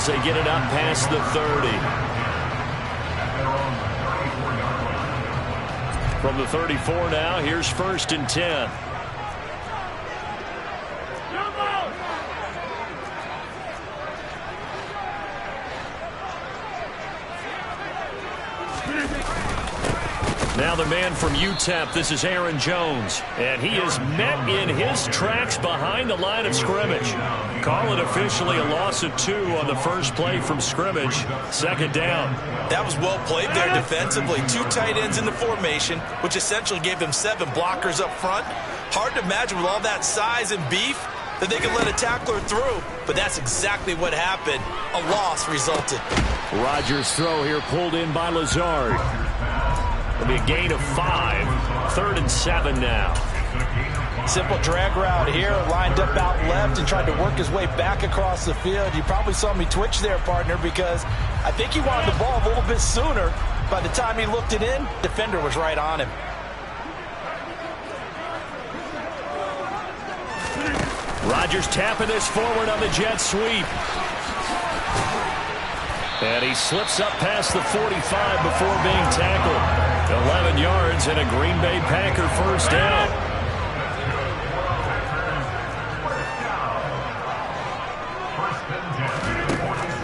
as they get it up past the 30. From the 34 now, here's 1st and 10. Now the man from UTEP, this is Aaron Jones. And he is met in his tracks behind the line of scrimmage. Call it officially a loss of 2 on the first play from scrimmage. 2nd down. That was well played there defensively. 2 tight ends in the formation, which essentially gave them 7 blockers up front. Hard to imagine with all that size and beef that they could let a tackler through. But that's exactly what happened. A loss resulted. Rodgers' throw here pulled in by Lazard. It'll be a gain of 5. 3rd and 7 now. Simple drag route here, lined up out left and tried to work his way back across the field. You probably saw me twitch there, partner, because I think he wanted the ball a little bit sooner. By the time he looked it in, defender was right on him. Rodgers tapping this forward on the jet sweep. And he slips up past the 45 before being tackled. 11 yards and a Green Bay Packer 1st down.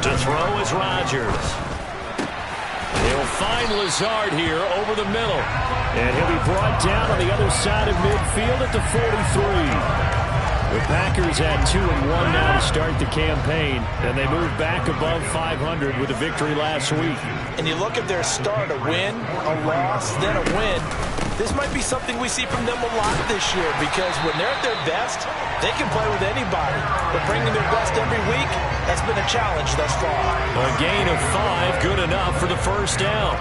To throw is Rodgers. He'll find Lazard here over the middle. And he'll be brought down on the other side of midfield at the 43. The Packers at 2-1 now to start the campaign, and they move back above 500 with a victory last week. And you look at their start, a win, a loss, then a win. This might be something we see from them a lot this year, because when they're at their best, they can play with anybody. But bringing their best every week, that's been a challenge thus far. A gain of 5, good enough for the 1st down.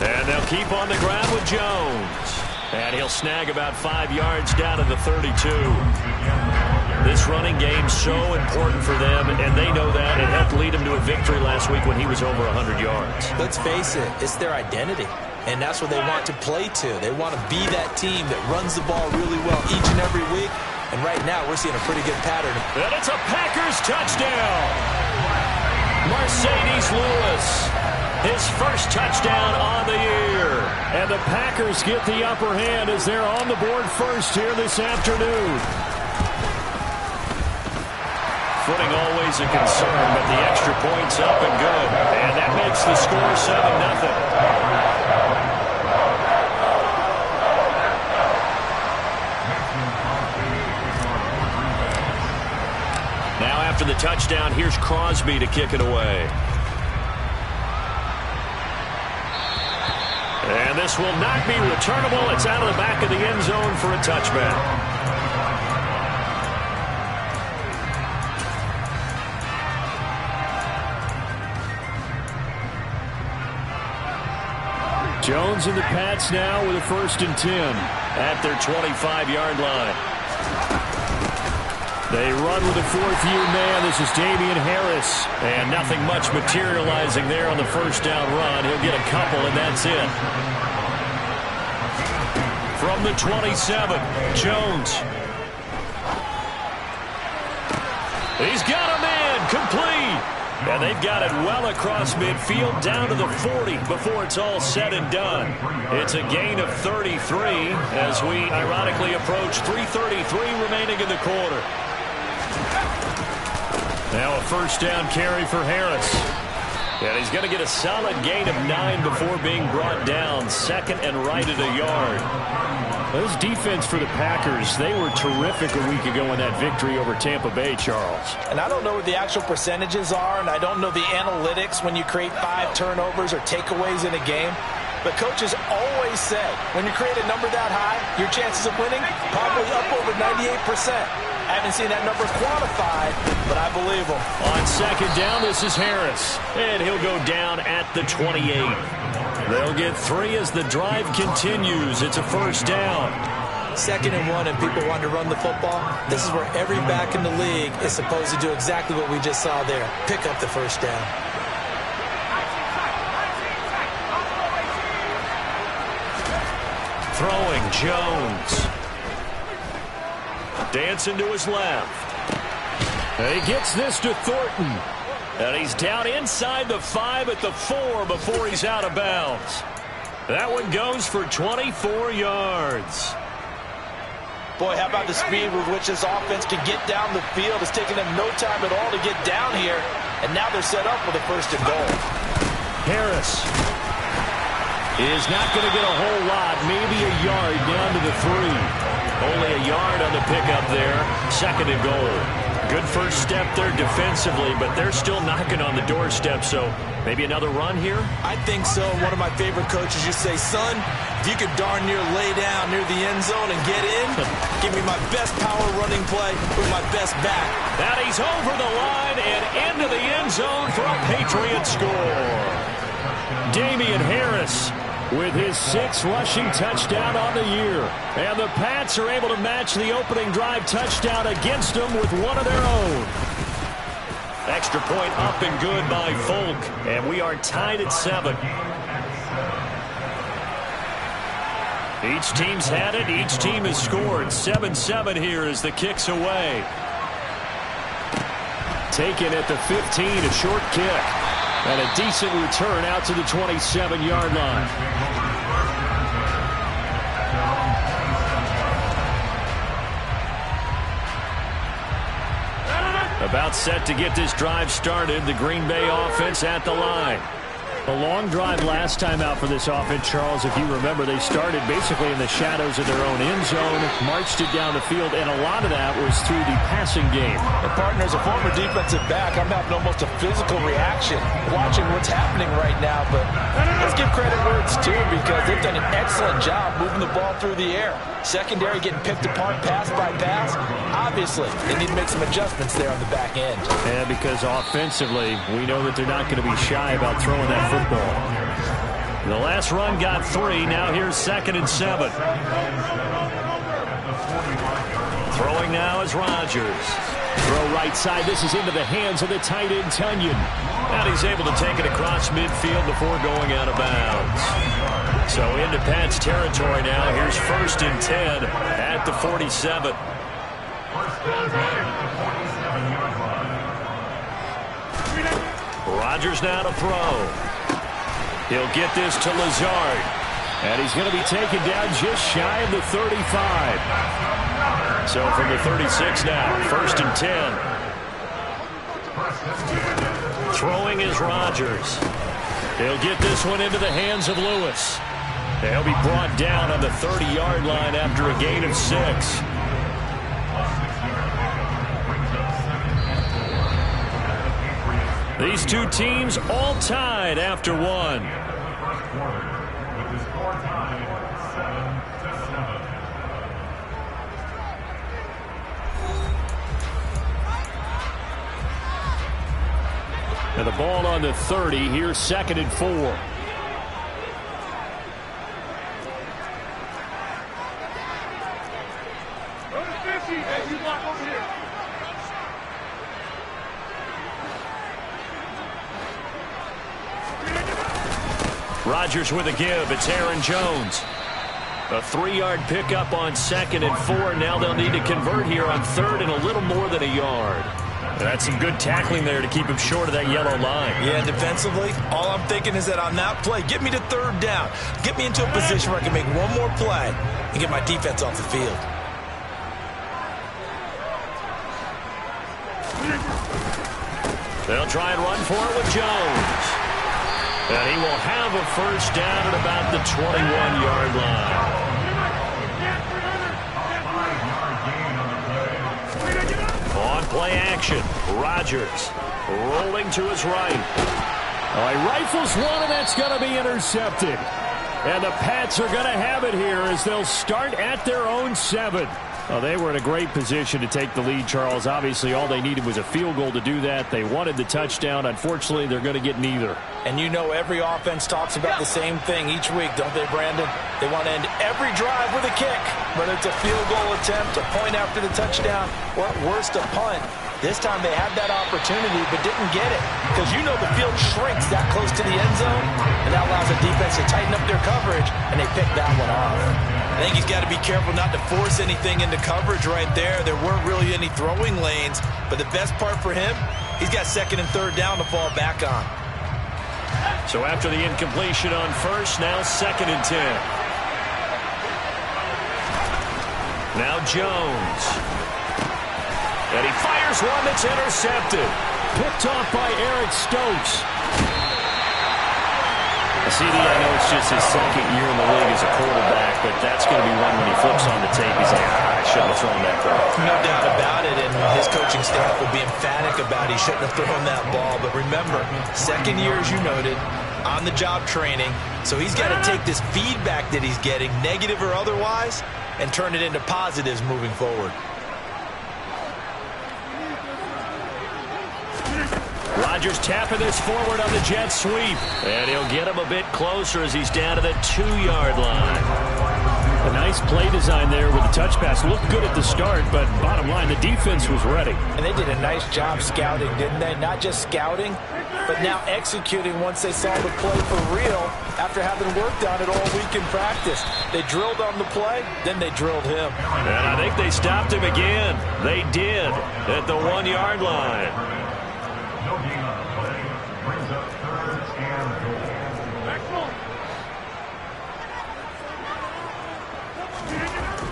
And they'll keep on the ground with Jones. And he'll snag about 5 yards down to the 32. This running game's so important for them, and they know that. It helped lead them to a victory last week when he was over 100 yards. Let's face it, it's their identity. And that's what they want to play to. They want to be that team that runs the ball really well each and every week. And right now, we're seeing a pretty good pattern. And it's a Packers touchdown. Mercedes Lewis. His first touchdown on the year. And the Packers get the upper hand as they're on the board first here this afternoon. Footing always a concern, but the extra point's up and good. And that makes the score 7-0. Now after the touchdown, here's Crosby to kick it away. And this will not be returnable. It's out of the back of the end zone for a touchback. Jones and the Pats now with a 1st and 10 at their 25-yard line. They run with a 4th-year man. This is Damian Harris. And nothing much materializing there on the 1st down run. He'll get a couple, and that's it. From the 27, Jones. He's got a man, complete. And they've got it well across midfield down to the 40 before it's all said and done. It's a gain of 33 as we ironically approach 3:33 remaining in the quarter. Now a 1st down carry for Harris. And he's going to get a solid gain of 9 before being brought down. 2nd and right at a yard. Those defense for the Packers, they were terrific a week ago in that victory over Tampa Bay, Charles. And I don't know what the actual percentages are, and I don't know the analytics when you create 5 turnovers or takeaways in a game. But coaches always said, when you create a number that high, your chances of winning probably up over 98%. I haven't seen that number quantified, but I believe them. On 2nd down, this is Harris. And he'll go down at the 28. They'll get 3 as the drive continues. It's a 1st down. 2nd and 1 and people want to run the football. This is where every back in the league is supposed to do exactly what we just saw there. Pick up the first down. Throwing, Jones. Dancing to his left. And he gets this to Thornton. And he's down inside the 5 at the 4 before he's out of bounds. That one goes for 24 yards. Boy, how about the speed with which this offense can get down the field? It's taking them no time at all to get down here. And now they're set up with a 1st and goal. Harris is not going to get a whole lot, maybe a yard down to the 3. Only a yard on the pickup there. 2nd and goal. Good first step there defensively, but they're still knocking on the doorstep, so maybe another run here? I think so. One of my favorite coaches used to say, son, if you could darn near lay down near the end zone and get in, give me my best power running play with my best back. That he's over the line and into the end zone for a Patriot score. Damian Harris with his 6th rushing touchdown on the year. And the Pats are able to match the opening drive touchdown against them with one of their own. Extra point up and good by Folk. And we are tied at 7. Each team's had it. Each team has scored. 7-7 here as the kick's away. Taken at the 15, a short kick. And a decent return out to the 27-yard line. About set to get this drive started. The Green Bay offense at the line. A long drive last time out for this offense, Charles. If you remember, they started basically in the shadows of their own end zone, marched it down the field, and a lot of that was through the passing game. And partner, as a former defensive back, I'm having almost a physical reaction watching what's happening right now. But let's give credit where it's due, because they've done an excellent job moving the ball through the air. Secondary getting picked apart pass by pass. Obviously, they need to make some adjustments there on the back end. Yeah, because offensively, we know that they're not going to be shy about throwing that football. The last run got 3. Now here's 2nd and 7. Throwing now is Rodgers. Throw right side. This is into the hands of the tight end, Tunyon. And he's able to take it across midfield before going out of bounds. So into Pats territory now. Here's 1st and 10 at the 47. Rodgers now to throw. He'll get this to Lazard. And he's going to be taken down just shy of the 35. So from the 36 now, 1st and 10. Throwing is Rodgers. He'll get this one into the hands of Lewis. He'll be brought down on the 30-yard line after a gain of 6. These two teams all tied after 1. And the ball on the 30. Here's 2nd and 4. Rodgers with a give. It's Aaron Jones. A 3-yard pickup on 2nd and 4. Now they'll need to convert here on 3rd and a little more than a yard. That's some good tackling there to keep him short of that yellow line. Yeah, defensively, all I'm thinking is that on that play, get me to 3rd down. Get me into a position where I can make one more play and get my defense off the field. They'll try and run for it with Jones. And he will have a 1st down at about the 21-yard line. On play action, Rodgers rolling to his right. Oh, he rifles one, and that's going to be intercepted. And the Pats are going to have it here as they'll start at their own 7. Well, they were in a great position to take the lead, Charles. Obviously, all they needed was a field goal to do that. They wanted the touchdown. Unfortunately, they're going to get neither. And you know every offense talks about the same thing each week, don't they, Brandon? They want to end every drive with a kick, whether it's a field goal attempt, a point after the touchdown, or at worst, a punt. This time they had that opportunity but didn't get it because you know the field shrinks that close to the end zone, and that allows the defense to tighten up their coverage, and they picked that one off. I think he's got to be careful not to force anything into coverage right there. There weren't really any throwing lanes, but the best part for him, he's got second and third down to fall back on. So after the incompletion on first, now 2nd and 10. Now Jones. And he fires one that's intercepted. Picked off by Eric Stokes. CD, I know it's just his 2nd year in the league as a quarterback, but that's going to be one when he flips on the tape. He's like, I shouldn't have thrown that ball. No doubt about it, and his coaching staff will be emphatic about he shouldn't have thrown that ball. But remember, 2nd year, as you noted, on-the-job training, so he's got to take this feedback that he's getting, negative or otherwise, and turn it into positives moving forward. Rodgers tapping this forward on the jet sweep. And he'll get him a bit closer as he's down to the 2-yard line. A nice play design there with the touch pass. Looked good at the start, but bottom line, the defense was ready. And they did a nice job scouting, didn't they? Not just scouting, but now executing once they saw the play for real after having worked on it all week in practice. They drilled on the play, then they drilled him. And I think they stopped him again. They did at the 1-yard line.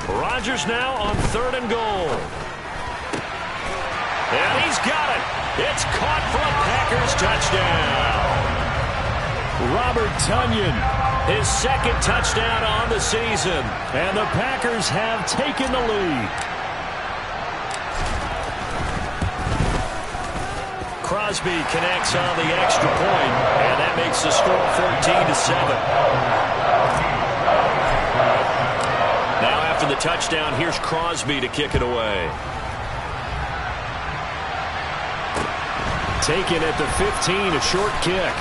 Rodgers now on 3rd and goal. And he's got it. It's caught for a Packers touchdown. Robert Tonyan, his 2nd touchdown on the season. And the Packers have taken the lead. Crosby connects on the extra point, and that makes the score 14-7. Now after the touchdown, here's Crosby to kick it away. Taken at the 15, a short kick.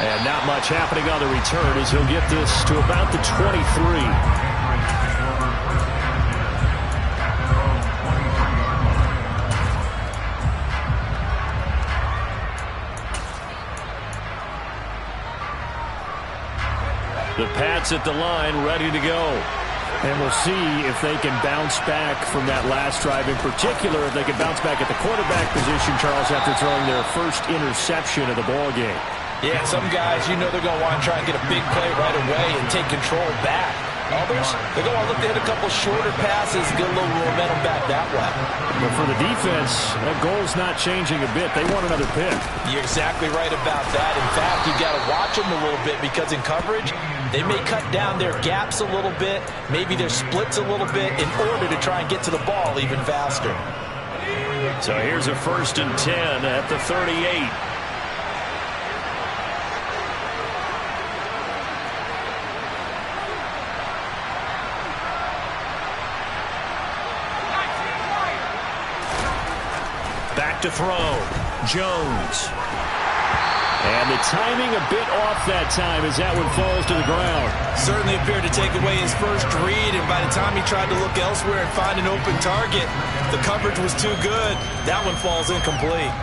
And not much happening on the return as he'll get this to about the 23. The Pats at the line, ready to go. And we'll see if they can bounce back from that last drive. In particular, if they can bounce back at the quarterback position, Charles, after throwing their first interception of the ballgame. Yeah, some guys, you know they're going to want to try and get a big play right away and take control back. Others, they're going to look to hit a couple shorter passes and get a little momentum back that way. But for the defense, that goal's not changing a bit. They want another pick. You're exactly right about that. In fact, you've got to watch them a little bit because in coverage, they may cut down their gaps a little bit, maybe their splits a little bit in order to try and get to the ball even faster. So here's a 1st and 10 at the 38. Back to throw. Jones. And the timing a bit off that time as that one falls to the ground. Certainly appeared to take away his first read, and by the time he tried to look elsewhere and find an open target, the coverage was too good. That one falls incomplete.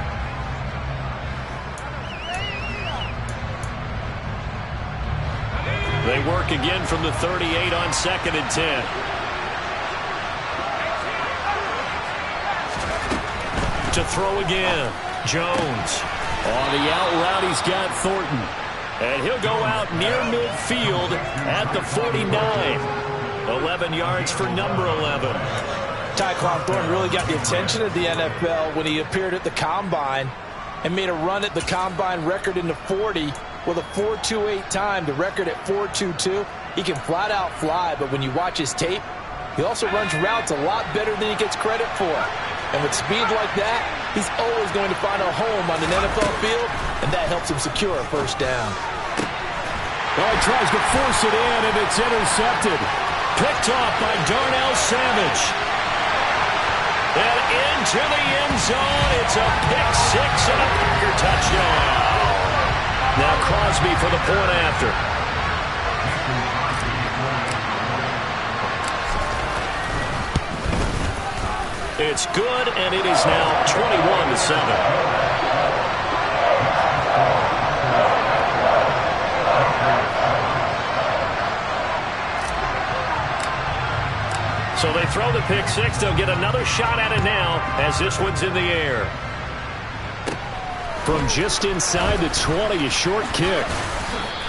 They work again from the 38 on 2nd and 10. To throw again. Jones. On the out route, he's got Thornton. And he'll go out near midfield at the 49. 11 yards for number 11. Tyquan Thornton really got the attention of the NFL when he appeared at the Combine and made a run at the Combine record in the 40 with a 4.28 time, the record at 4.22. He can flat out fly, but when you watch his tape, he also runs routes a lot better than he gets credit for. And with speed like that, he's always going to find a home on an NFL field, and that helps him secure a first down. Oh, he tries to force it in, and it's intercepted. Picked off by Darnell Savage. And into the end zone. It's a pick six and a Packer touchdown. Now Crosby for the point after. It's good, and it is now 21-7. So they throw the pick six. They'll get another shot at it now as this one's in the air. From just inside the 20, a short kick.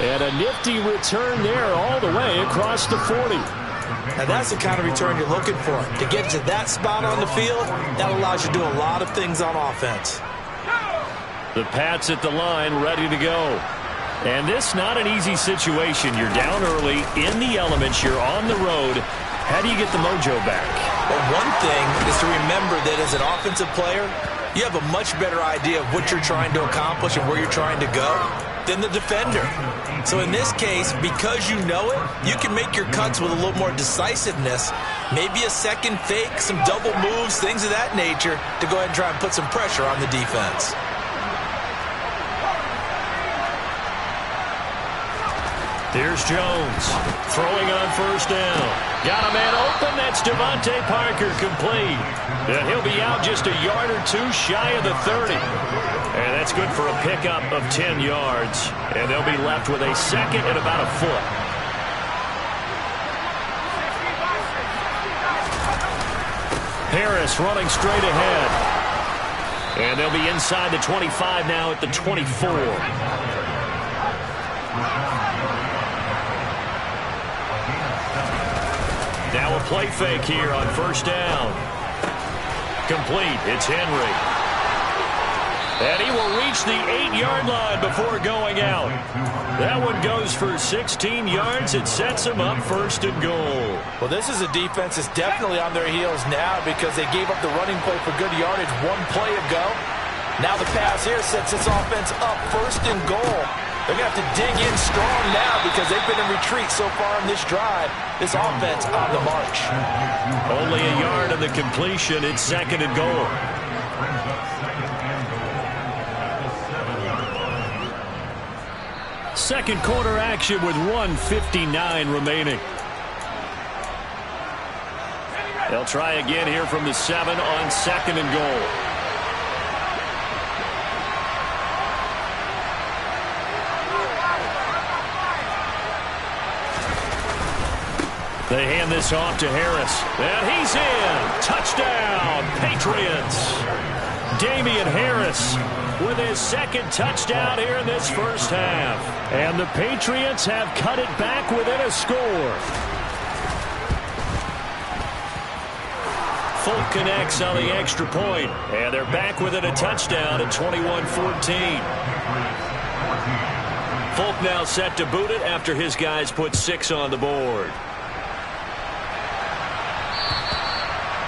And a nifty return there all the way across the 40. Now that's the kind of return you're looking for. To get to that spot on the field, that allows you to do a lot of things on offense. The Pats at the line ready to go. And this not an easy situation. You're down early, in the elements, you're on the road. How do you get the mojo back? Well, one thing is to remember that as an offensive player, you have a much better idea of what you're trying to accomplish and where you're trying to go than the defender. So in this case, because you know it, you can make your cuts with a little more decisiveness, maybe a second fake, some double moves, things of that nature, to go ahead and try and put some pressure on the defense. Here's Jones throwing on first down. Got a man open. That's Devontae Parker, complete. And he'll be out just a yard or two shy of the 30. And that's good for a pickup of 10 yards. And they'll be left with a second and about a foot. Harris running straight ahead. And they'll be inside the 25 now at the 24. Now a play fake here on first down. Complete. It's Henry. And he will reach the 8-yard line before going out. That one goes for 16 yards. It sets him up first and goal. Well, this is a defense that's definitely on their heels now because they gave up the running play for good yardage one play ago. Now the pass here sets this offense up first and goal. They're going to have to dig in strong now because they've been in retreat so far in this drive. This offense on the march. Only a yard of the completion. It's second and goal. Second quarter action with 1:59 remaining. They'll try again here from the 7 on second and goal. They hand this off to Harris. And he's in. Touchdown, Patriots. Damian Harris with his second touchdown here in this first half. And the Patriots have cut it back within a score. Folk connects on the extra point. And they're back within a touchdown at 21-14. Folk now set to boot it after his guys put 6 on the board.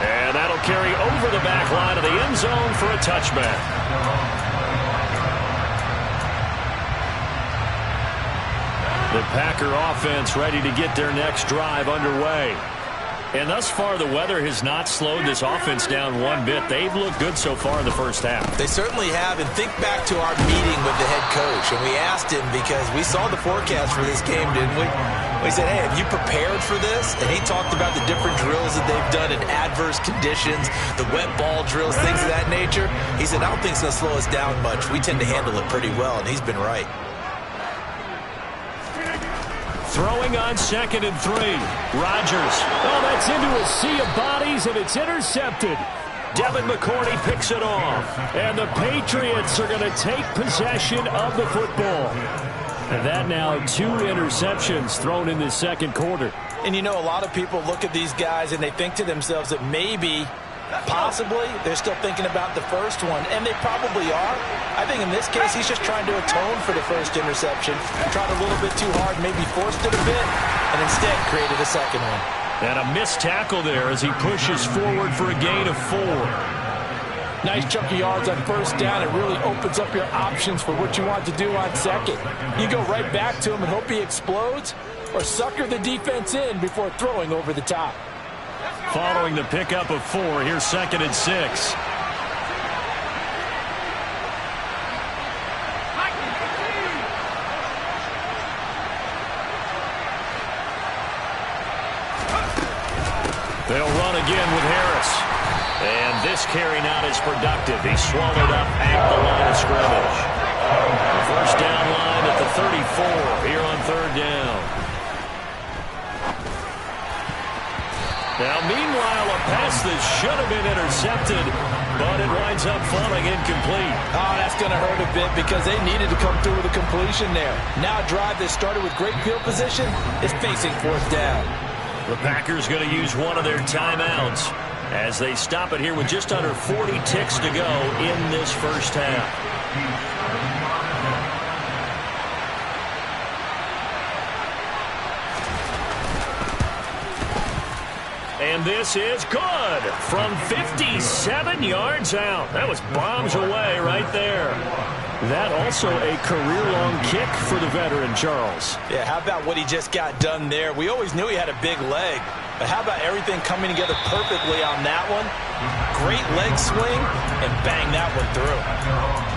And that'll carry over the back line of the end zone for a touchback. The Packer offense ready to get their next drive underway. And thus far, the weather has not slowed this offense down one bit. They've looked good so far in the first half. They certainly have. And think back to our meeting with the head coach. And we asked him because we saw the forecast for this game, didn't we? We said, hey, have you prepared for this? And he talked about the different drills that they've done in adverse conditions, the wet ball drills, things of that nature. He said, I don't think it's going to slow us down much. We tend to handle it pretty well, and he's been right. Throwing on second and 3. Rodgers. Oh, that's into a sea of bodies, and it's intercepted. Devin McCourty picks it off. And the Patriots are going to take possession of the football. And that now 2 interceptions thrown in this second quarter. And you know, a lot of people look at these guys and they think to themselves that maybe, possibly, they're still thinking about the first one. And they probably are. I think in this case, he's just trying to atone for the first interception. Tried a little bit too hard, maybe forced it a bit, and instead created a second one. And a missed tackle there as he pushes forward for a gain of 4. Nice chunk of yards on first down. It really opens up your options for what you want to do on second. You go right back to him and hope he explodes, or sucker the defense in before throwing over the top. following the pickup of 4. Here's 2nd and 6. They'll run again with Harris. And this carry not as productive. He swallowed up at the line of scrimmage. The first down line at the 34 here on 3rd down. Now, meanwhile, a pass that should have been intercepted, but it winds up falling incomplete. Oh, that's going to hurt a bit because they needed to come through with a completion there. Now a drive that started with great field position is facing 4th down. The Packers going to use one of their timeouts as they stop it here with just under 40 ticks to go in this first half. And this is good from 57 yards out. That was bombs away right there. That also a career-long kick for the veteran, Charles. Yeah, how about what he just got done there? We always knew he had a big leg, but how about everything coming together perfectly on that one? Great leg swing, and bang that one through.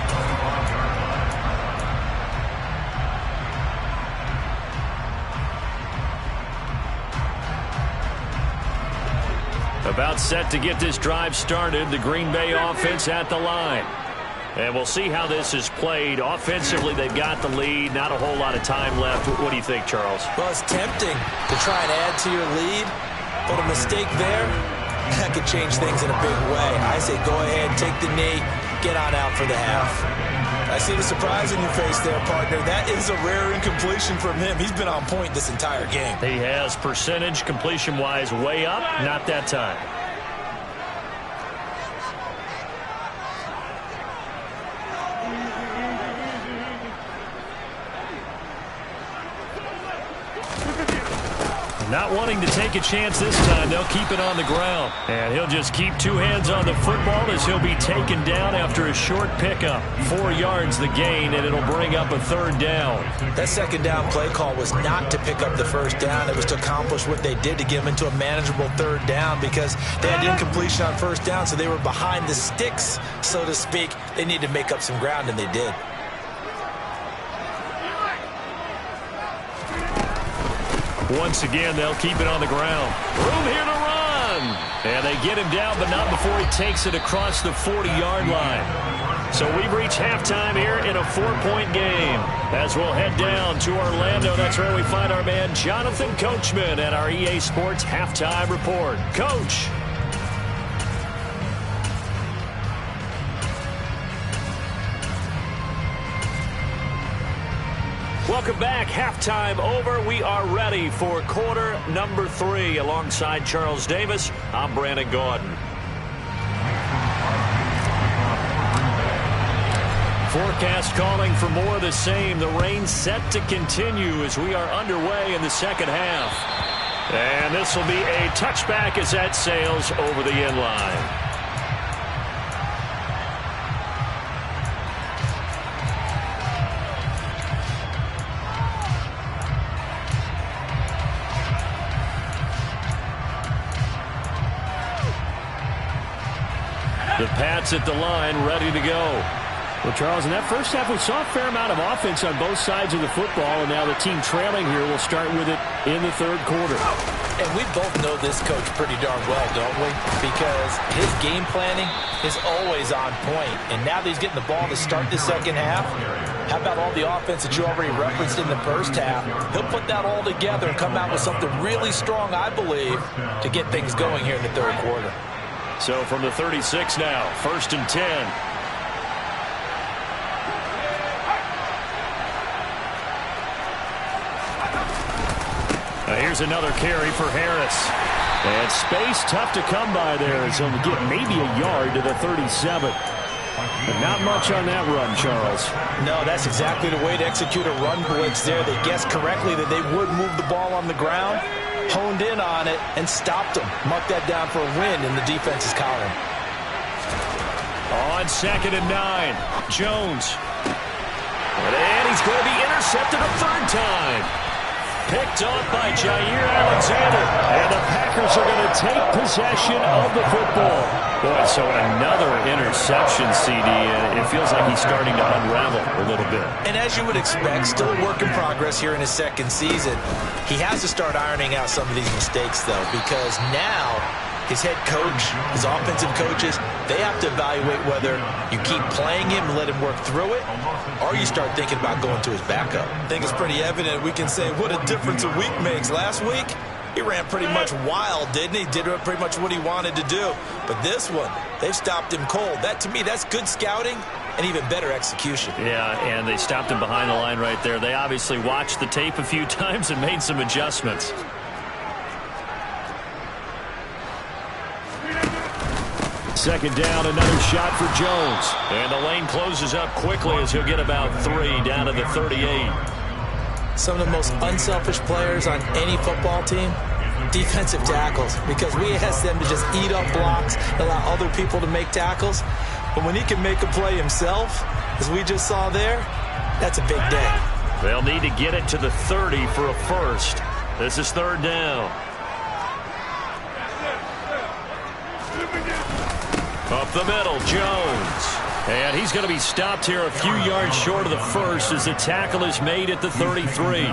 About set to get this drive started, the Green Bay offense at the line. And we'll see how this is played. Offensively, they've got the lead. Not a whole lot of time left. What do you think, Charles? Well, it's tempting to try and add to your lead, but a mistake there, that could change things in a big way. I say go ahead, take the knee, get on out for the half. I see the surprise in your face there, partner. That is a rare incompletion from him. He's been on point this entire game. He has percentage completion-wise way up. Not that time. Not wanting to take a chance this time. They'll keep it on the ground. And he'll just keep 2 hands on the football as he'll be taken down after a short pickup. 4 yards the gain, and it'll bring up a 3rd down. That 2nd down play call was not to pick up the 1st down. It was to accomplish what they did to get them into a manageable 3rd down because they had incompletion on 1st down, so they were behind the sticks, so to speak. They needed to make up some ground, and they did. Once again, they'll keep it on the ground. Room here to run. And they get him down, but not before he takes it across the 40-yard line. So we've reached halftime here in a 4-point game. As we'll head down to Orlando, that's where we find our man Jonathan Coachman at our EA Sports Halftime Report. Coach. Welcome back. Halftime over. We are ready for quarter number 3. Alongside Charles Davis, I'm Brandon Gaudin. Forecast calling for more of the same. The rain set to continue as we are underway in the second half. And this will be a touchback as that sails over the end line. The Pats at the line, ready to go. Well, Charles, in that first half, we saw a fair amount of offense on both sides of the football, and now the team trailing here will start with it in the 3rd quarter. And we both know this coach pretty darn well, don't we? Because his game planning is always on point. And now that he's getting the ball to start the second half, how about all the offense that you already referenced in the first half? He'll put that all together and come out with something really strong, I believe, to get things going here in the 3rd quarter. So from the 36 now, 1st and 10. Now here's another carry for Harris. And space tough to come by there as he'll get maybe a yard to the 37. But not much on that run, Charles. No, that's exactly the way to execute a run blitz there. They guessed correctly that they would move the ball on the ground, honed in on it, and stopped them. Mark that down for a win in the defense's column. On 2nd and 9, Jones. And he's going to be intercepted a 3rd time. Picked off by Jair Alexander. And the Packers are going to take possession of the football. Boy, so another interception, CD. And it feels like he's starting to unravel a little bit. And as you would expect, still a work in progress here in his second season. He has to start ironing out some of these mistakes, though, because now his head coach, his offensive coaches, they have to evaluate whether you keep playing him and let him work through it, or you start thinking about going to his backup. I think it's pretty evident. We can say what a difference a week makes. Last week, he ran pretty much wild, didn't he? Did pretty much what he wanted to do. But this one, they've stopped him cold. That, to me, that's good scouting and even better execution. Yeah, and they stopped him behind the line right there. They obviously watched the tape a few times and made some adjustments. Second down, another shot for Jones. And the lane closes up quickly as he'll get about 3 down to the 38. Some of the most unselfish players on any football team, defensive tackles, because we ask them to just eat up blocks, allow other people to make tackles. But when he can make a play himself, as we just saw there, that's a big day. They'll need to get it to the 30 for a first. This is third down. Up the middle, Jones. And he's going to be stopped here a few yards short of the first as the tackle is made at the 33.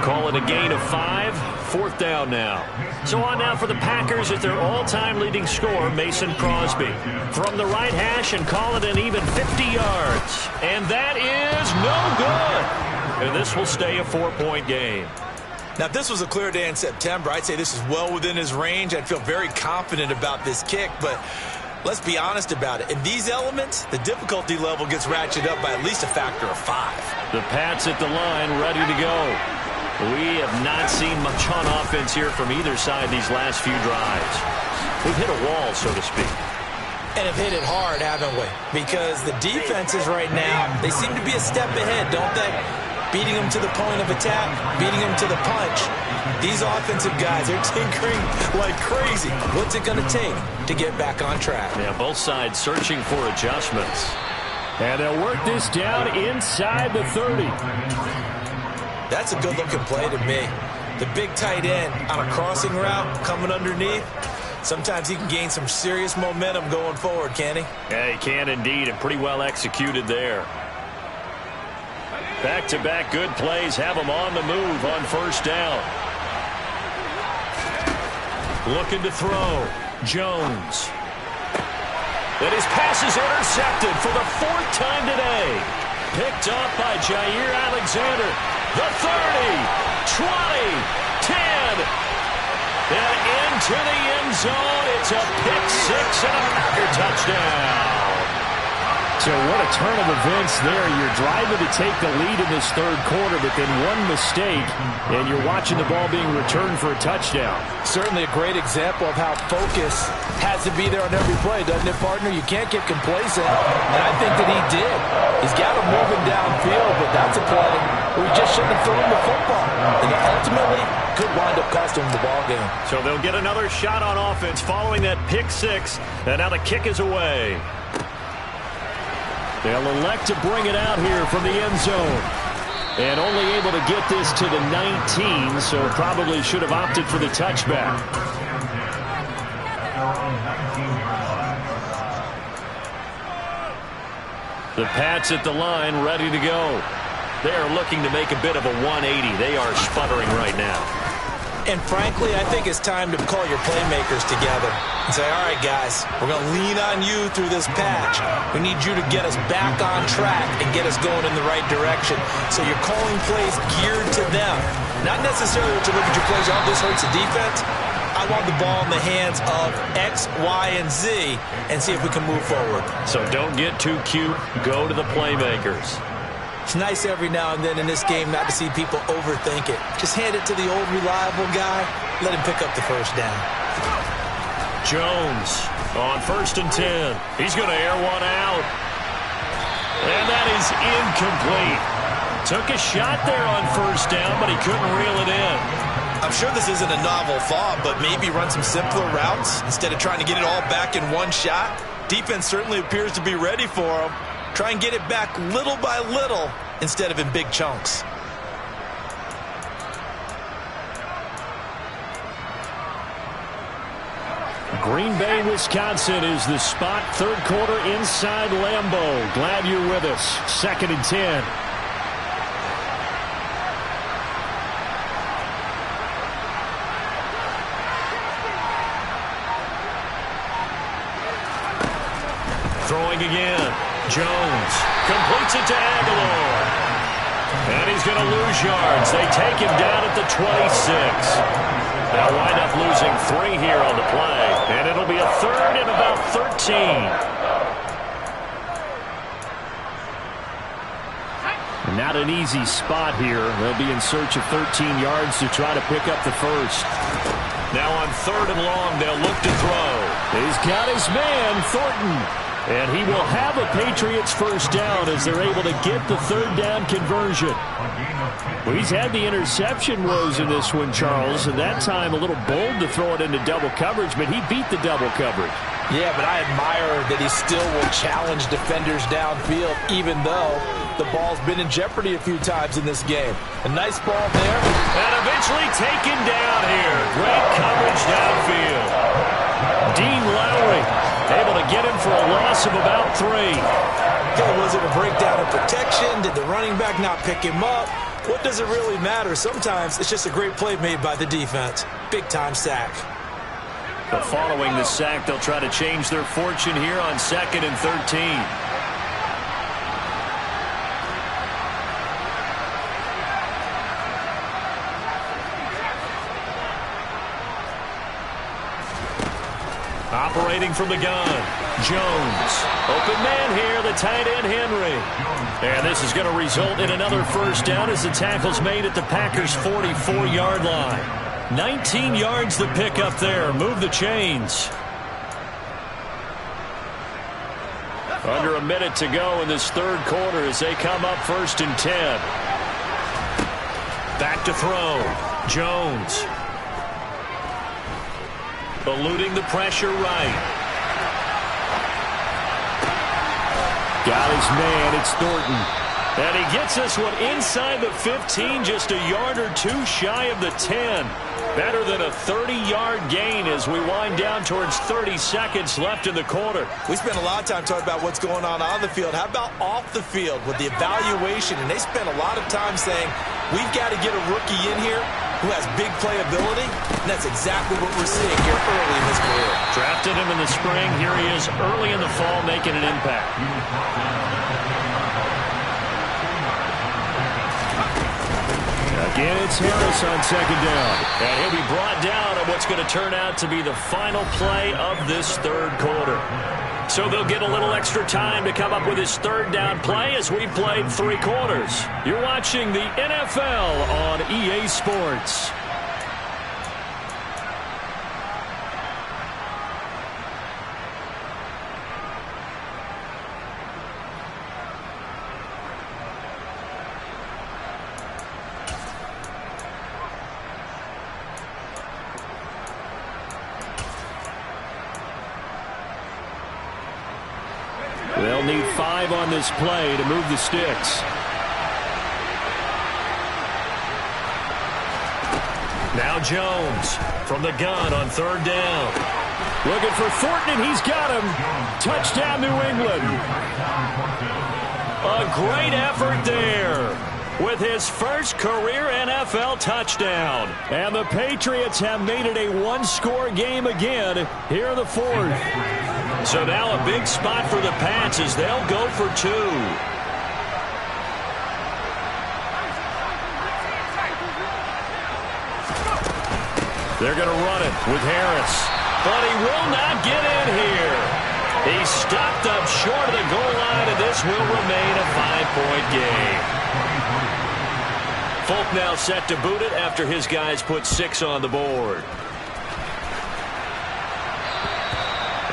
Call it a gain of 5. Fourth down now. So on now for the Packers at their all-time leading scorer, Mason Crosby. From the right hash and call it an even 50 yards. And that is no good. And this will stay a 4-point game. Now, if this was a clear day in September, I'd say this is well within his range. I'd feel very confident about this kick, but let's be honest about it. In these elements, the difficulty level gets ratcheted up by at least a factor of 5. The Pats at the line, ready to go. We have not seen much on offense here from either side these last few drives. We've hit a wall, so to speak. And have hit it hard, haven't we? Because the defenses right now, they seem to be a step ahead, don't they? Beating them to the point of attack, beating them to the punch. These offensive guys, they're tinkering like crazy. What's it going to take to get back on track? Yeah, both sides searching for adjustments. And they'll work this down inside the 30. That's a good-looking play to me. The big tight end on a crossing route coming underneath. Sometimes he can gain some serious momentum going forward, can he? Yeah, he can indeed, and pretty well executed there. Back-to-back good plays have him on the move on first down. Looking to throw. Jones. And his pass is intercepted for the 4th time today. Picked off by Jair Alexander. The 30, 20, 10. And into the end zone. It's a pick 6 and a Packer touchdown. So what a turn of events there. You're driving to take the lead in this third quarter, but then one mistake, and you're watching the ball being returned for a touchdown. Certainly a great example of how focus has to be there on every play, doesn't it, partner? You can't get complacent, and I think that he did. He's got him moving downfield, but that's a play where he just shouldn't have thrown the football. And ultimately, could wind up costing him the ball game. So they'll get another shot on offense following that pick 6, and now the kick is away. They'll elect to bring it out here from the end zone. And only able to get this to the 19, so probably should have opted for the touchback. The Pats at the line, ready to go. They are looking to make a bit of a 180. They are sputtering right now. And frankly, I think it's time to call your playmakers together and say, all right, guys, we're going to lean on you through this patch. We need you to get us back on track and get us going in the right direction. So you're calling plays geared to them. Not necessarily to look at your plays, oh, this hurts the defense. I want the ball in the hands of X, Y, and Z and see if we can move forward. So don't get too cute. Go to the playmakers. It's nice every now and then in this game not to see people overthink it. Just hand it to the old reliable guy. Let him pick up the first down. Jones on 1st and 10. He's going to air one out. And that is incomplete. Took a shot there on 1st down, but he couldn't reel it in. I'm sure this isn't a novel thought, but maybe run some simpler routes instead of trying to get it all back in one shot. Defense certainly appears to be ready for him. Try and get it back little by little instead of in big chunks. Green Bay, Wisconsin is the spot. Third quarter inside Lambeau. Glad you're with us. 2nd and 10. Throwing again. Jones completes it to Aguilar. And he's going to lose yards. They take him down at the 26. They'll wind up losing 3 here on the play. And it'll be a 3rd and about 13. And not an easy spot here. They'll be in search of 13 yards to try to pick up the first. Now on 3rd and long, they'll look to throw. He's got his man, Thornton. And he will have a Patriots first down as they're able to get the 3rd down conversion. Well, he's had the interception woes in this one, Charles, and that time a little bold to throw it into double coverage, but he beat the double coverage. Yeah, but I admire that he still will challenge defenders downfield, even though the ball's been in jeopardy a few times in this game. A nice ball there. And eventually taken down here. Great coverage downfield. Dean Lowry able to get him for a loss of about 3. Okay, was it a breakdown of protection? Did the running back not pick him up? What does it really matter? Sometimes it's just a great play made by the defense. Big-time sack. But following the sack, they'll try to change their fortune here on 2nd and 13. Operating from the gun, Jones. Open man here, the tight end, Henry. And this is going to result in another first down as the tackle's made at the Packers' 44-yard line. 19 yards to pick up there. Move the chains. Under a minute to go in this 3rd quarter as they come up 1st and 10. Back to throw. Jones. Eluding the pressure right. Got his man. It's Thornton. And he gets this one inside the 15, just a yard or 2 shy of the 10. Better than a 30-yard gain as we wind down towards 30 seconds left in the quarter. We spent a lot of time talking about what's going on the field. How about off the field with the evaluation? And they spent a lot of time saying, we've got to get a rookie in here who has big playability, and that's exactly what we're seeing here early in his career. Drafted him in the spring. Here he is early in the fall making an impact. Again, it's Harris on 2nd down. And he'll be brought down on what's going to turn out to be the final play of this 3rd quarter. So they'll get a little extra time to come up with his 3rd down play as we played 3 quarters. You're watching the NFL on EA Sports. They'll need 5 on this play to move the sticks. Now Jones from the gun on 3rd down. Looking for Thornton, and he's got him. Touchdown, New England. A great effort there with his first career NFL touchdown. And the Patriots have made it a 1-score game again here in the 4th. So now a big spot for the Pats as they'll go for 2. They're going to run it with Harris. But he will not get in here. He's stopped up short of the goal line, and this will remain a 5-point game. Folk now set to boot it after his guys put 6 on the board.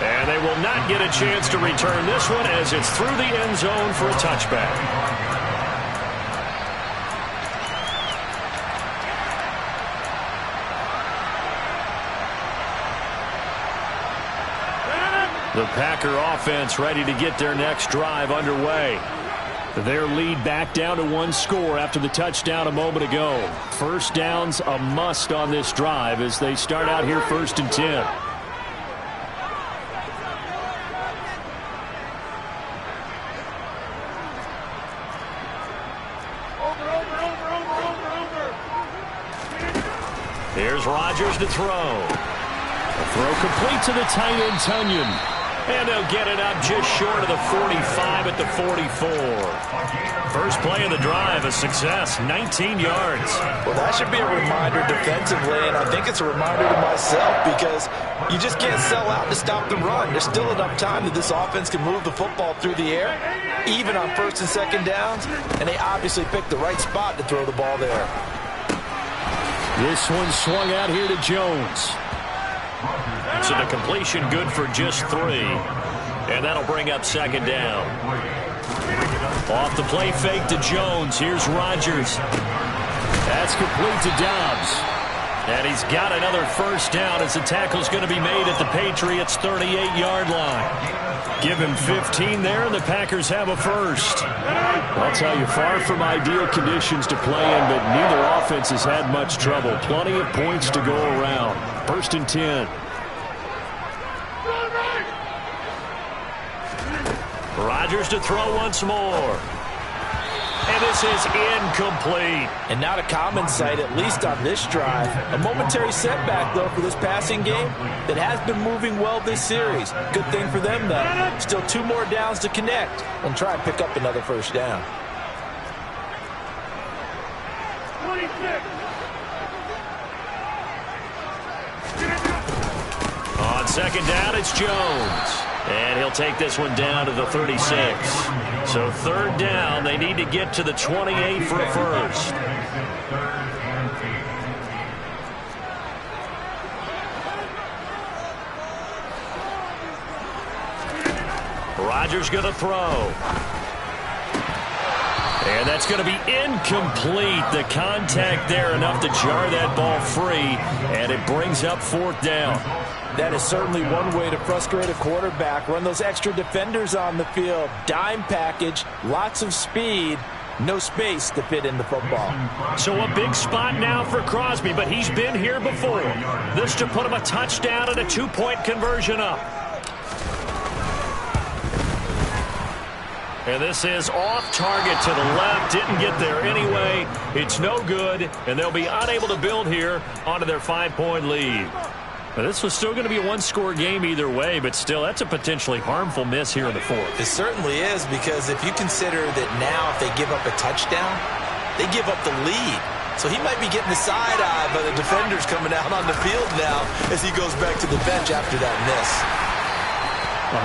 And they will not get a chance to return this one as it's through the end zone for a touchback. The Packer offense ready to get their next drive underway. Their lead back down to 1 score after the touchdown a moment ago. First down's a must on this drive as they start out here 1st and 10. Here's Rodgers to throw. A throw complete to the tight end, Tunyon. And they'll get it up just short of the 45 at the 44. First play of the drive, a success, 19 yards. Well, that should be a reminder defensively, and I think it's a reminder to myself because you just can't sell out to stop the run. There's still enough time that this offense can move the football through the air, even on first and second downs, and they obviously picked the right spot to throw the ball there. This one swung out here to Jones. So the completion good for just 3. And that'll bring up second down. Off the play fake to Jones. Here's Rodgers. That's complete to Dobbs. And he's got another first down as the tackle's going to be made at the Patriots' 38-yard line. Give him 15 there, and the Packers have a first. I'll tell you, far from ideal conditions to play in, but neither offense has had much trouble. Plenty of points to go around. First and 10. Rodgers to throw once more. And this is incomplete. And not a common sight, at least on this drive. A momentary setback, though, for this passing game that has been moving well this series. Good thing for them, though. Still 2 more downs to connect and try and pick up another first down. 26. On second down, it's Jones. And he'll take this one down to the 36. So third down, they need to get to the 28 for a first. Rodgers going to throw. And that's going to be incomplete. The contact there enough to jar that ball free, and it brings up fourth down. That is certainly one way to frustrate a quarterback. Run those extra defenders on the field. Dime package, lots of speed, no space to fit in the football. So a big spot now for Crosby, but he's been here before. This to put him a touchdown and a 2-point conversion up. And this is off target to the left. Didn't get there anyway. It's no good, and they'll be unable to build here onto their 5-point lead. Now, this was still going to be a 1-score game either way, but still, that's a potentially harmful miss here in the fourth. It certainly is, because if you consider that now if they give up a touchdown, they give up the lead. So he might be getting the side eye by the defenders coming out on the field now as he goes back to the bench after that miss.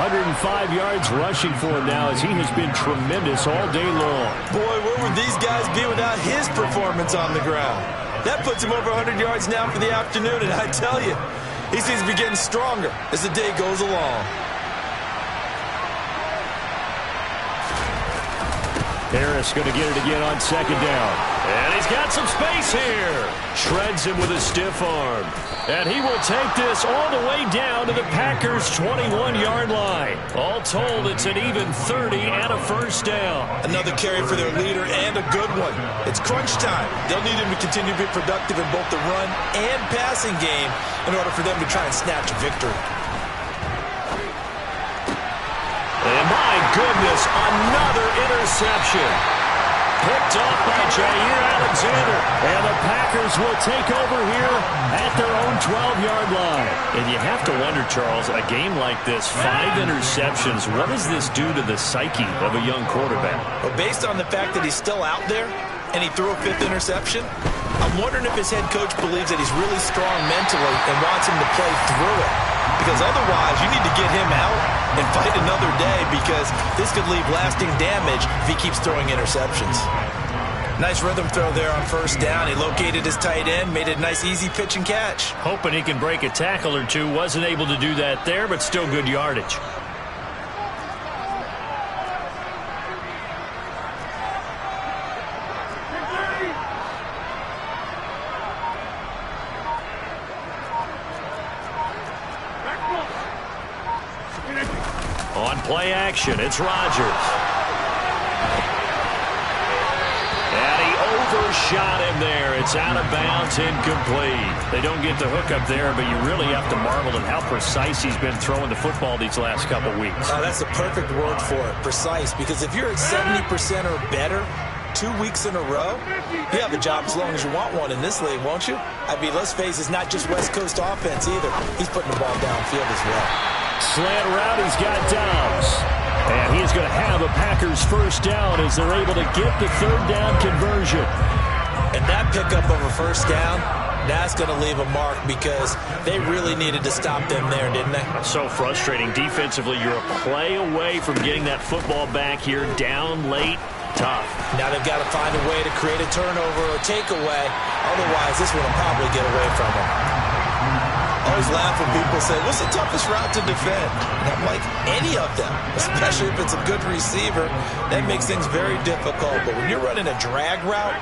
105 yards rushing for him now as he has been tremendous all day long. Boy, where would these guys be without his performance on the ground? That puts him over 100 yards now for the afternoon, and I tell you, he seems to be getting stronger as the day goes along. Harris going to get it again on second down. And he's got some space here. Shreds him with a stiff arm. And he will take this all the way down to the Packers' 21-yard line. All told, it's an even 30 and a first down. Another carry for their leader and a good one. It's crunch time. They'll need him to continue to be productive in both the run and passing game in order for them to try and snatch a victory. And my goodness, another interception. Picked off by Jair Alexander. And the Packers will take over here at their own 12-yard line. And you have to wonder, Charles, a game like this, 5 interceptions, what does this do to the psyche of a young quarterback? Well, based on the fact that he's still out there and he threw a 5th interception, I'm wondering if his head coach believes that he's really strong mentally and wants him to play through it. Because otherwise, you need to get him out and fight another day, because this could leave lasting damage if he keeps throwing interceptions. Nice rhythm throw there on first down. He located his tight end, made it a nice easy pitch and catch. Hoping he can break a tackle or two. Wasn't able to do that there, but still good yardage. On play action, it's Rodgers. And he overshot him there. It's out of bounds, incomplete. They don't get the hook up there, but you really have to marvel at how precise he's been throwing the football these last couple weeks. That's the perfect word for it, precise, because if you're at 70% or better, 2 weeks in a row, you have a job as long as you want one in this league, won't you? I mean, let's face it, it's not just West Coast offense either. He's putting the ball downfield as well. Slant route, he's got Dobbs. And he is going to have a Packers first down as they're able to get the third down conversion. And that pickup of a first down, that's going to leave a mark because they really needed to stop them there, didn't they? So frustrating. Defensively, you're a play away from getting that football back here, down late. Tough. Now they've got to find a way to create a turnover or takeaway. Otherwise, this one will probably get away from them. I always laugh when people say, what's the toughest route to defend? And I'm like, any of them, especially if it's a good receiver. That makes things very difficult. But when you're running a drag route,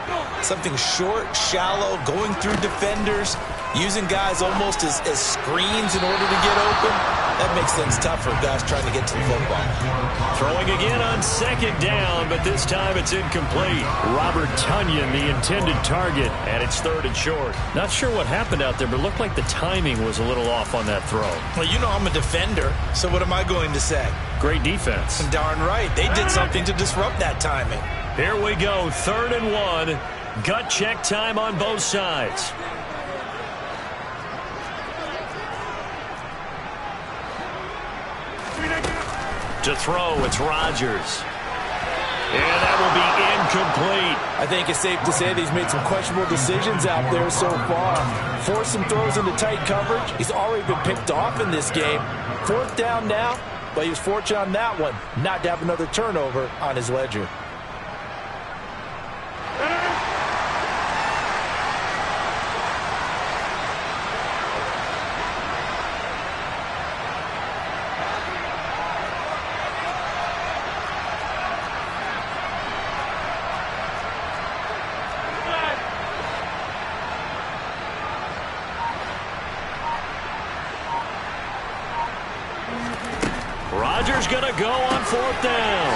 something short, shallow, going through defenders, using guys almost as screens in order to get open, that makes things tough for guys trying to get to the football. Throwing again on second down, but this time it's incomplete. Robert Tonyan, the intended target, and it's third and short. Not sure what happened out there, but it looked like the timing was a little off on that throw. Well, you know I'm a defender, so what am I going to say? Great defense. Darn right. They did something to disrupt that timing. Here we go, 3rd and 1. Gut check time on both sides. To throw, it's Rodgers. And that will be incomplete. I think it's safe to say that he's made some questionable decisions out there so far. Forced some throws into tight coverage. He's already been picked off in this game. 4th down now, but he was fortunate on that one not to have another turnover on his ledger. Rodgers going to go on 4th down.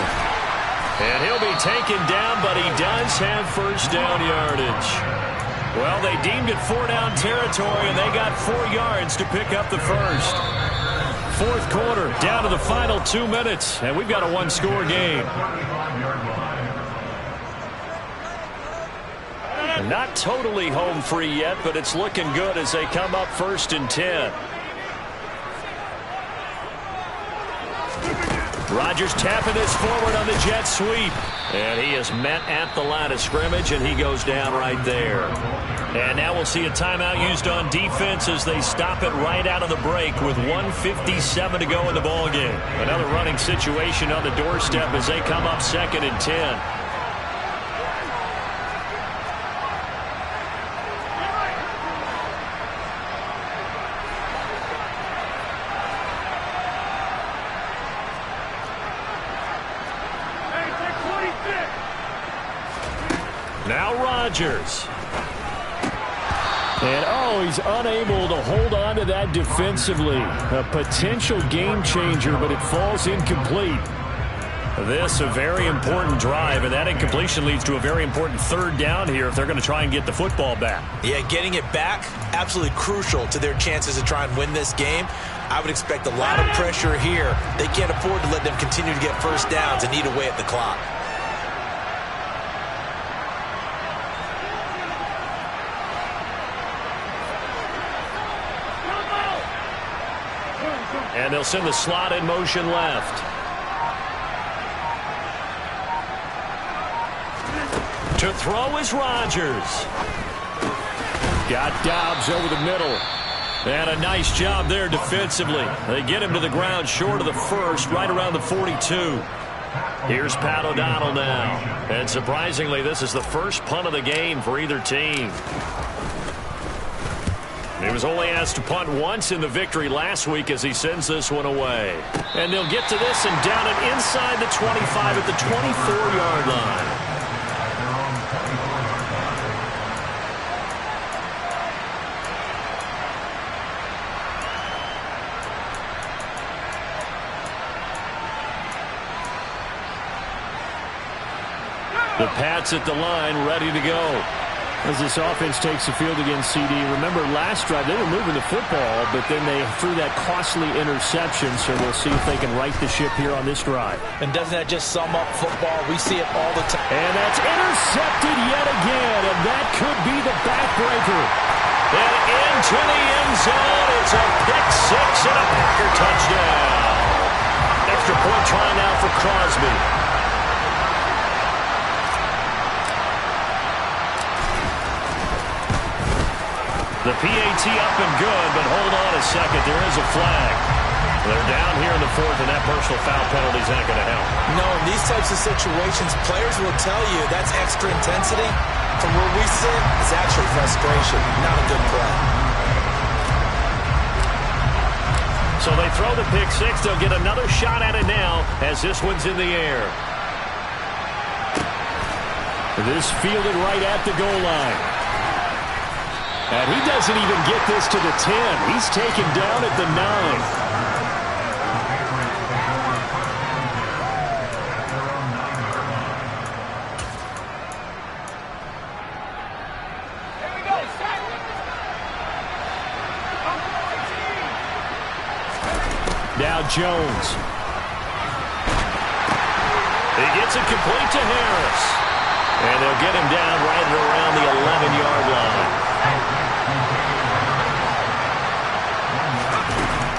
And he'll be taken down, but he does have first down yardage. Well, they deemed it 4-down territory, and they got 4 yards to pick up the first. 4th quarter, down to the final 2 minutes, and we've got a 1-score game. Not totally home free yet, but it's looking good as they come up 1st and 10. Rodgers tapping this forward on the jet sweep. And he is met at the line of scrimmage, and he goes down right there. And now we'll see a timeout used on defense as they stop it right out of the break with 1:57 to go in the ballgame. Another running situation on the doorstep as they come up 2nd and 10. Now Rodgers. And, he's unable to hold on to that defensively. A potential game changer, but it falls incomplete. This a very important drive, and that incompletion leads to a very important 3rd down here if they're going to try and get the football back. Yeah, getting it back, absolutely crucial to their chances to try and win this game. I would expect a lot of pressure here. They can't afford to let them continue to get first downs and eat away at the clock. And they'll send the slot in motion left. To throw is Rodgers. Got Dobbs over the middle. And a nice job there defensively. They get him to the ground short of the first, right around the 42. Here's Pat O'Donnell now. And surprisingly, this is the first punt of the game for either team. He was only asked to punt once in the victory last week as he sends this one away. And they'll get to this and down it inside the 25 at the 24-yard line. The Pats at the line, ready to go. As this offense takes the field against CD, remember last drive they were moving the football, but then they threw that costly interception, so we'll see if they can right the ship here on this drive. And doesn't that just sum up football? We see it all the time. And that's intercepted yet again, and that could be the backbreaker. And into the end zone, it's a pick six and a Packer touchdown. Extra point try now for Crosby. The PAT up and good, but hold on a second. There is a flag. They're down here in the fourth, and that personal foul penalty is not going to help. No, in these types of situations, players will tell you that's extra intensity. From where we sit, it's actually frustration, not a good play. So they throw the pick six. They'll get another shot at it now as this one's in the air. This fielded right at the goal line. And he doesn't even get this to the 10. He's taken down at the 9. Now Jones. He gets it complete to Harris. And they'll get him down right around the 11-yard line.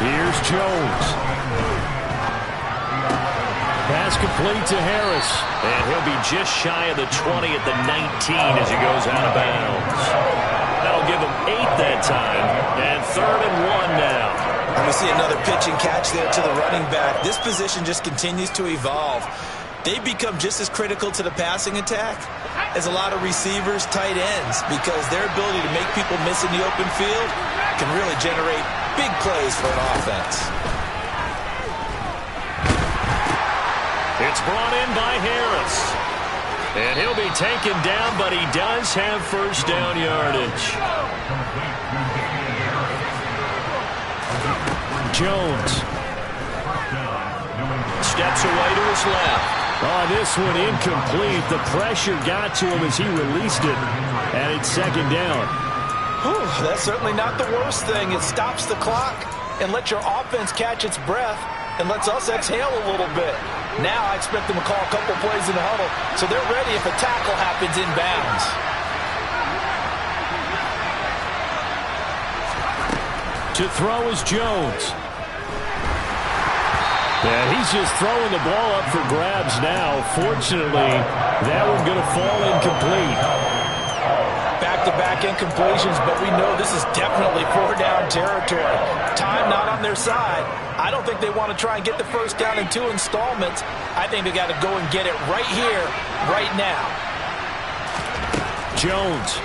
Here's Jones. Pass complete to Harris. And he'll be just shy of the 20 at the 19 as he goes out of bounds. That'll give him 8 that time. And 3rd and 1 now. And we see another pitch and catch there to the running back. This position just continues to evolve. They become just as critical to the passing attack as a lot of receivers, tight ends, because their ability to make people miss in the open field can really generate big plays for an offense. It's brought in by Harris. And he'll be taken down, but he does have first down yardage. Jones steps away to his left. Oh, this one incomplete. The pressure got to him as he released it. And it's 2nd down. Whew, that's certainly not the worst thing. It stops the clock and lets your offense catch its breath and lets us exhale a little bit. Now I expect them to call a couple plays in the huddle so they're ready if a tackle happens inbounds. To throw is Jones. And he's just throwing the ball up for grabs now. Fortunately, that one's going to fall incomplete. Back-to-back incompletions, but we know this is definitely 4-down territory. Time not on their side. I don't think they want to try and get the first down in 2 installments. I think they got to go and get it right here, right now. Jones.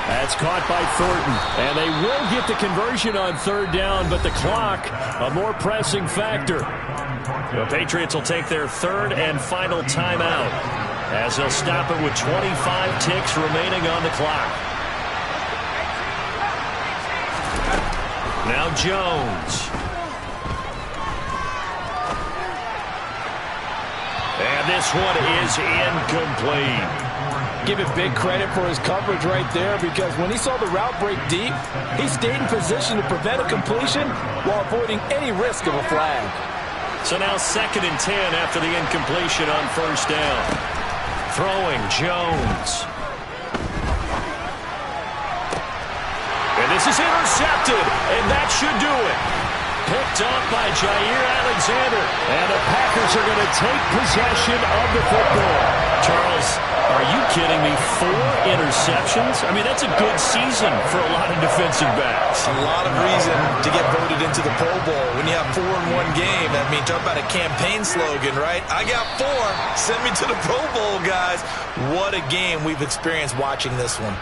That's caught by Thornton. And they will get the conversion on 3rd down, but the clock, a more pressing factor. The Patriots will take their 3rd and final timeout as they'll stop it with 25 ticks remaining on the clock. Now Jones. And this one is incomplete. Give it big credit for his coverage right there, because when he saw the route break deep, he stayed in position to prevent a completion while avoiding any risk of a flag. So now 2nd and 10 after the incompletion on 1st down. Throwing Jones. And this is intercepted, and that should do it. Picked off by Jair Alexander, and the Packers are going to take possession of the football. Charles, are you kidding me? 4 interceptions? I mean, that's a good season for a lot of defensive backs. A lot of reason to get voted into the Pro Bowl. When you have 4 in one game, I mean, talk about a campaign slogan, right? I got 4. Send me to the Pro Bowl, guys. What a game we've experienced watching this one.